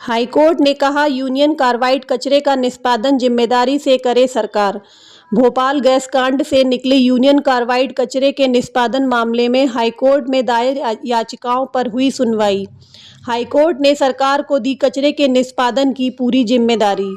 High court ने कहा, union carbide कचरे का निष्पादन जिम्मेदारी से करे सरकार। भोपाल गैस कांड से निकले यूनियन कार्बाइड कचरे के निष्पादन मामले में हाईकोर्ट में दायर याचिकाओं पर हुई सुनवाई। हाईकोर्ट ने सरकार को दी कचरे के निष्पादन की पूरी जिम्मेदारी।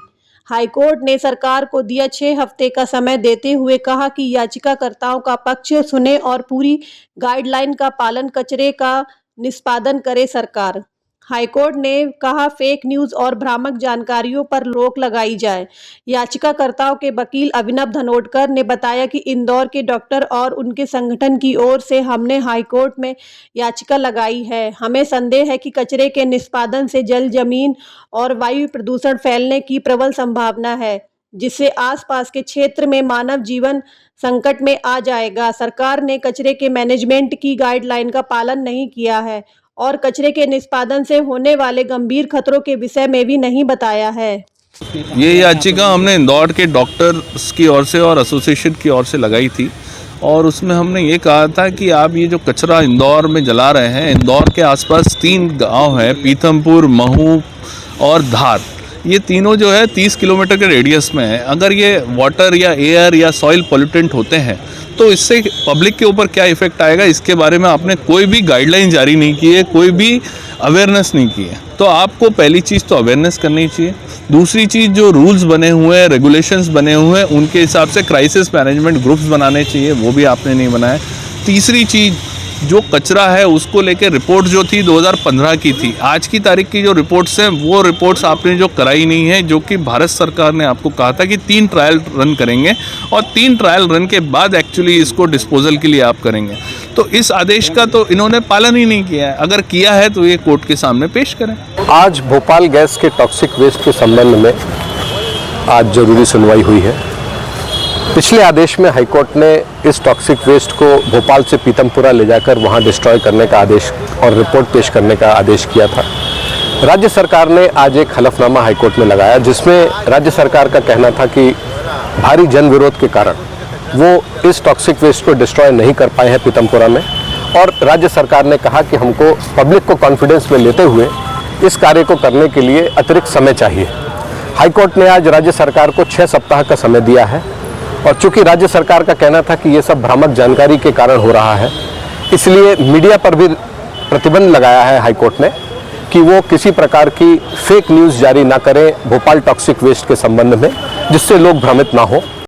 हाईकोर्ट ने सरकार को दिया 6 हफ्ते का समय देते हुए कहा कि याचिकाकर्ताओं का पक्ष सुने और पूरी गाइडलाइन का पालन कचरे का निष्पादन करे सरकार। हाईकोर्ट ने कहा, फेक न्यूज और भ्रामक जानकारियों पर रोक लगाई जाए। याचिकाकर्ताओं के वकील अभिनव धनोटकर ने बताया कि इंदौर के डॉक्टर और उनके संगठन की ओर से हमने हाईकोर्ट में याचिका लगाई है। हमें संदेह है कि कचरे के निष्पादन से जल, जमीन और वायु प्रदूषण फैलने की प्रबल संभावना है, जिससे आसपास के क्षेत्र में मानव जीवन संकट में आ जाएगा। सरकार ने कचरे के मैनेजमेंट की गाइडलाइन का पालन नहीं किया है और कचरे के निष्पादन से होने वाले गंभीर खतरों के विषय में भी नहीं बताया है। ये याचिका हमने इंदौर के डॉक्टर्स की ओर से और एसोसिएशन की ओर से लगाई थी और उसमें हमने ये कहा था कि आप ये जो कचरा इंदौर में जला रहे हैं, इंदौर के आसपास 3 गांव हैं, पीथमपुर, महू और धार। ये तीनों जो है 30 किलोमीटर के रेडियस में है। अगर ये वाटर या एयर या सॉइल पोल्यूटेंट होते हैं तो इससे पब्लिक के ऊपर क्या इफेक्ट आएगा, इसके बारे में आपने कोई भी गाइडलाइन जारी नहीं की है, कोई भी अवेयरनेस नहीं की है। तो आपको पहली चीज़ तो अवेयरनेस करनी चाहिए। दूसरी चीज़, जो रूल्स बने हुए हैं, रेगुलेशंस बने हुए हैं, उनके हिसाब से क्राइसिस मैनेजमेंट ग्रुप्स बनाने चाहिए, वो भी आपने नहीं बनाए। तीसरी चीज़, जो कचरा है उसको लेकर रिपोर्ट जो थी 2015 की थी, आज की तारीख की जो रिपोर्ट्स हैं वो रिपोर्ट्स आपने जो कराई नहीं है, जो कि भारत सरकार ने आपको कहा था कि 3 ट्रायल रन करेंगे और 3 ट्रायल रन के बाद एक्चुअली इसको डिस्पोजल के लिए आप करेंगे। तो इस आदेश का तो इन्होंने पालन ही नहीं किया है। अगर किया है तो ये कोर्ट के सामने पेश करें। आज भोपाल गैस के टॉक्सिक वेस्ट के संबंध में आज जरूरी सुनवाई हुई है। पिछले आदेश में हाईकोर्ट ने इस टॉक्सिक वेस्ट को भोपाल से पीतमपुरा ले जाकर वहां डिस्ट्रॉय करने का आदेश और रिपोर्ट पेश करने का आदेश किया था। राज्य सरकार ने आज एक हलफनामा हाईकोर्ट में लगाया, जिसमें राज्य सरकार का कहना था कि भारी जन विरोध के कारण वो इस टॉक्सिक वेस्ट को डिस्ट्रॉय नहीं कर पाए हैं पीतमपुरा में, और राज्य सरकार ने कहा कि हमको पब्लिक को कॉन्फिडेंस में लेते हुए इस कार्य को करने के लिए अतिरिक्त समय चाहिए। हाईकोर्ट ने आज राज्य सरकार को 6 सप्ताह का समय दिया है और चूंकि राज्य सरकार का कहना था कि ये सब भ्रामक जानकारी के कारण हो रहा है, इसलिए मीडिया पर भी प्रतिबंध लगाया है हाईकोर्ट ने कि वो किसी प्रकार की फेक न्यूज़ जारी ना करें भोपाल टॉक्सिक वेस्ट के संबंध में, जिससे लोग भ्रमित ना हो।